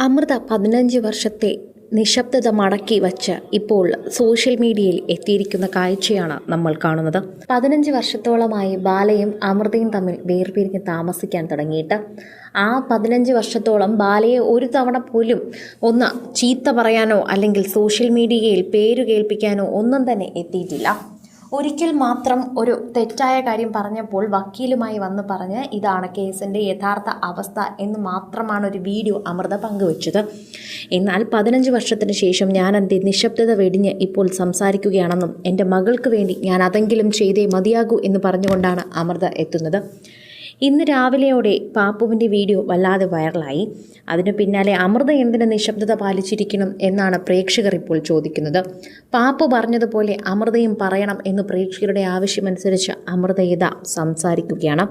അമൃത 15 വർഷത്തെ നിശബ്ദത മടക്കി വച്ച് ഇപ്പോൾ സോഷ്യൽ മീഡിയയിൽ എത്തിയിരിക്കുന്ന കാഴ്ചയാണ് നമ്മൾ കാണുന്നത്. 15 വർഷത്തോളമായി ബാലയും അമൃതയും തമ്മിൽ വേർപിരിഞ്ഞ് താമസിക്കാൻ തുടങ്ങിയിട്ട് ആ 15 വർഷത്തോളം ബാലയെ ഒരു തവണ പോലും ഒന്ന് ചീത്ത പറയാനോ അല്ലെങ്കിൽ സോഷ്യൽ മീഡിയയിൽ പേര് കേൾപ്പിക്കാനോ ഒന്നും തന്നെ എത്തിയിട്ടില്ല. ഒരിക്കൽ മാത്രം ഒരു തെറ്റായ കാര്യം പറഞ്ഞപ്പോൾ വക്കീലുമായി വന്ന് പറഞ്ഞ് ഇതാണ് കേസിൻ്റെ യഥാർത്ഥ അവസ്ഥ എന്ന് മാത്രമാണ് ഒരു വീഡിയോ അമൃത പങ്കുവച്ചത്. എന്നാൽ 15 വർഷത്തിന് ശേഷം ഞാൻ എൻ്റെ നിശബ്ദത വെടിഞ്ഞ് ഇപ്പോൾ സംസാരിക്കുകയാണെന്നും എൻ്റെ മകൾക്ക് വേണ്ടി ഞാൻ അതെങ്കിലും ചെയ്തേ മതിയാകൂ എന്ന് പറഞ്ഞുകൊണ്ടാണ് അമൃത എത്തുന്നത്. ഇന്ന് രാവിലെയോടെ പാപ്പുവിൻ്റെ വീഡിയോ വല്ലാതെ വൈറലായി. അതിനു പിന്നാലെ അമൃത എന്തിന് നിശബ്ദത പാലിച്ചിരിക്കണം എന്നാണ് പ്രേക്ഷകർ ഇപ്പോൾ ചോദിക്കുന്നത്. പാപ്പു പറഞ്ഞതുപോലെ അമൃതയും പറയണം എന്ന് പ്രേക്ഷകരുടെ ആവശ്യമനുസരിച്ച് അമൃത ഇതാ സംസാരിക്കുകയാണ്.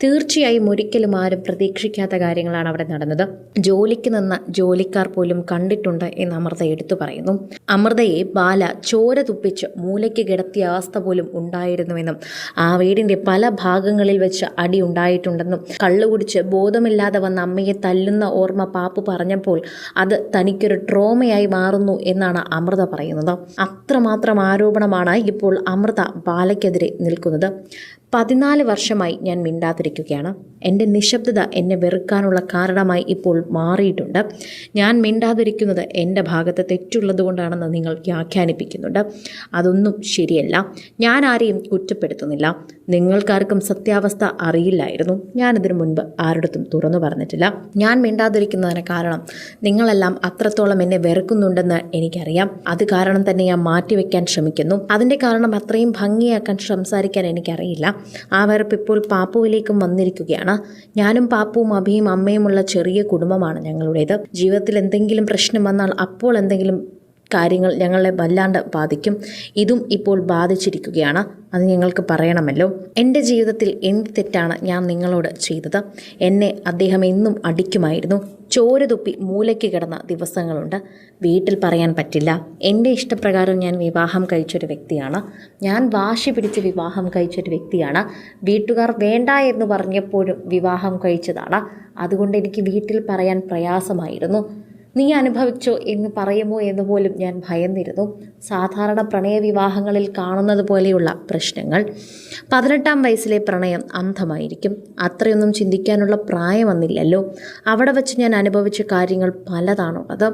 തീർച്ചയായും ഒരിക്കലും ആരും പ്രതീക്ഷിക്കാത്ത കാര്യങ്ങളാണ് അവിടെ നടന്നത്. ജോലിക്ക് നിന്ന ജോലിക്കാർ പോലും കണ്ടിട്ടുണ്ട് എന്ന് അമൃത എടുത്തു പറയുന്നു. അമൃതയെ ബാല ചോര തുപ്പിച്ച് മൂലയ്ക്ക് കിടത്തിയ അവസ്ഥ പോലും ഉണ്ടായിരുന്നുവെന്നും ആ വീടിൻ്റെ പല ഭാഗങ്ങളിൽ വെച്ച് അടി ഉണ്ടായിട്ടുണ്ടെന്നും കള്ളുകുടിച്ച് ബോധമില്ലാതെ വന്ന അമ്മയെ തല്ലുന്ന ഓർമ്മ പാപ്പു പറഞ്ഞപ്പോൾ അത് തനിക്കൊരു ട്രോമയായി മാറുന്നു എന്നാണ് അമൃത പറയുന്നത്. അത്രമാത്രം ആരോപണമാണ് ഇപ്പോൾ അമൃത ബാലയ്ക്കെതിരെ നിൽക്കുന്നത്. 14 വർഷമായി ഞാൻ മിണ്ടാതിരിക്കുകയാണ്. എൻ്റെ നിശബ്ദത എന്നെ വെറുക്കാനുള്ള കാരണമായി ഇപ്പോൾ മാറിയിട്ടുണ്ട്. ഞാൻ മിണ്ടാതിരിക്കുന്നത് എൻ്റെ ഭാഗത്ത് തെറ്റുള്ളത് കൊണ്ടാണെന്ന് നിങ്ങൾ വ്യാഖ്യാനിപ്പിക്കുന്നുണ്ട്. അതൊന്നും ശരിയല്ല. ഞാൻ ആരെയും കുറ്റപ്പെടുത്തുന്നില്ല. നിങ്ങൾക്കാർക്കും സത്യാവസ്ഥ അറിയില്ലായിരുന്നു. ഞാനിതിനു മുൻപ് ആരുടെത്തും തുറന്നു പറഞ്ഞിട്ടില്ല. ഞാൻ മിണ്ടാതിരിക്കുന്നതിന് കാരണം നിങ്ങളെല്ലാം അത്രത്തോളം എന്നെ വെറുക്കുന്നുണ്ടെന്ന് എനിക്കറിയാം. അത് കാരണം തന്നെ ഞാൻ മാറ്റിവെക്കാൻ ശ്രമിക്കുന്നു. അതിൻ്റെ കാരണം അത്രയും ഭംഗിയാക്കാൻ സംസാരിക്കാൻ എനിക്കറിയില്ല. ആ വെറുപ്പ് ഇപ്പോൾ പാപ്പുവിലേക്കും വന്നിരിക്കുകയാണ്. ഞാനും പാപ്പുവും അഭിയും അമ്മയുമുള്ള ചെറിയ കുടുംബമാണ് ഞങ്ങളുടേത്. ജീവിതത്തിൽ എന്തെങ്കിലും പ്രശ്നം വന്നാൽ അപ്പോൾ എന്തെങ്കിലും കാര്യങ്ങൾ ഞങ്ങളെ വല്ലാണ്ട് ബാധിക്കും. ഇതും ഇപ്പോൾ ബാധിച്ചിരിക്കുകയാണ്. അത് ഞങ്ങൾക്ക് പറയണമല്ലോ. എൻ്റെ ജീവിതത്തിൽ എന്ത് തെറ്റാണ് ഞാൻ നിങ്ങളോട് ചെയ്തത്? എന്നെ അദ്ദേഹം എന്നും അടിക്കുമായിരുന്നു. ചോര തുപ്പി മൂലയ്ക്ക് കിടന്ന ദിവസങ്ങളുണ്ട്. വീട്ടിൽ പറയാൻ പറ്റില്ല. എൻ്റെ ഇഷ്ടപ്രകാരം ഞാൻ വിവാഹം കഴിച്ചൊരു വ്യക്തിയാണ്. ഞാൻ വാശി പിടിച്ച് വിവാഹം കഴിച്ചൊരു വ്യക്തിയാണ്. വീട്ടുകാർ വേണ്ട എന്ന് പറഞ്ഞപ്പോഴും വിവാഹം കഴിച്ചതാണ്. അതുകൊണ്ട് എനിക്ക് വീട്ടിൽ പറയാൻ പ്രയാസമായിരുന്നു. നീ അനുഭവിച്ചോ എന്ന് പറയുമോ എന്ന് പോലും ഞാൻ ഭയന്നിരുന്നു. സാധാരണ പ്രണയവിവാഹങ്ങളിൽ കാണുന്നത് പോലെയുള്ള പ്രശ്നങ്ങൾ. 18-ാം വയസ്സിലെ പ്രണയം അന്ധമായിരിക്കും. അത്രയൊന്നും ചിന്തിക്കാനുള്ള പ്രായം വന്നില്ലല്ലോ. അവിടെ വെച്ച് ഞാൻ അനുഭവിച്ച കാര്യങ്ങൾ പലതാണുള്ളത്.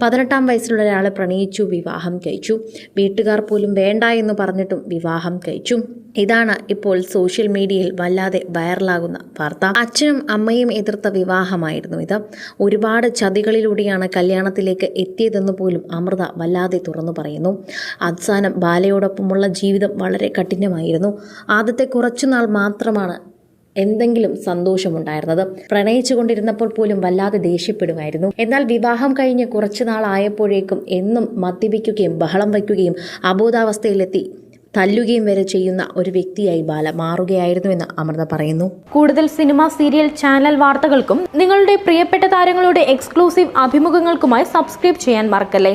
18-ാം വയസ്സിലുള്ള ഒരാളെ പ്രണയിച്ചു, വിവാഹം കഴിച്ചു. വീട്ടുകാർ പോലും വേണ്ട എന്ന് പറഞ്ഞിട്ടും വിവാഹം കഴിച്ചു. ഇതാണ് ഇപ്പോൾ സോഷ്യൽ മീഡിയയിൽ വല്ലാതെ വൈറലാകുന്ന വാർത്ത. അച്ഛനും അമ്മയും എതിർത്ത വിവാഹമായിരുന്നു ഇത്. ഒരുപാട് ചതികളിലൂടെയാണ് കല്യാണത്തിലേക്ക് എത്തിയതെന്ന് പോലും അമൃത വല്ലാതെ തുറന്നു പറയുന്നു. അവസാനം ബാലയോടൊപ്പമുള്ള ജീവിതം വളരെ കഠിനമായിരുന്നു. ആദ്യത്തെ കുറച്ചുനാൾ മാത്രമാണ് എന്തെങ്കിലും സന്തോഷമുണ്ടായിരുന്നത്. പ്രണയിച്ചു കൊണ്ടിരുന്നപ്പോൾ പോലും വല്ലാതെ ദേഷ്യപ്പെടുമായിരുന്നു. എന്നാൽ വിവാഹം കഴിഞ്ഞ് കുറച്ചു നാളായപ്പോഴേക്കും എന്നും മദ്യപിക്കുകയും ബഹളം വയ്ക്കുകയും അബോധാവസ്ഥയിലെത്തി തല്ലുകയും വരെ ചെയ്യുന്ന ഒരു വ്യക്തിയായി ബാല മാറുകയായിരുന്നുവെന്ന് അമൃത പറയുന്നു. കൂടുതൽ സിനിമ, സീരിയൽ, ചാനൽ വാർത്തകൾക്കും നിങ്ങളുടെ പ്രിയപ്പെട്ട താരങ്ങളുടെ എക്സ്ക്ലൂസീവ് അഭിമുഖങ്ങൾക്കുമായി സബ്സ്ക്രൈബ് ചെയ്യാൻ മറക്കല്ലേ.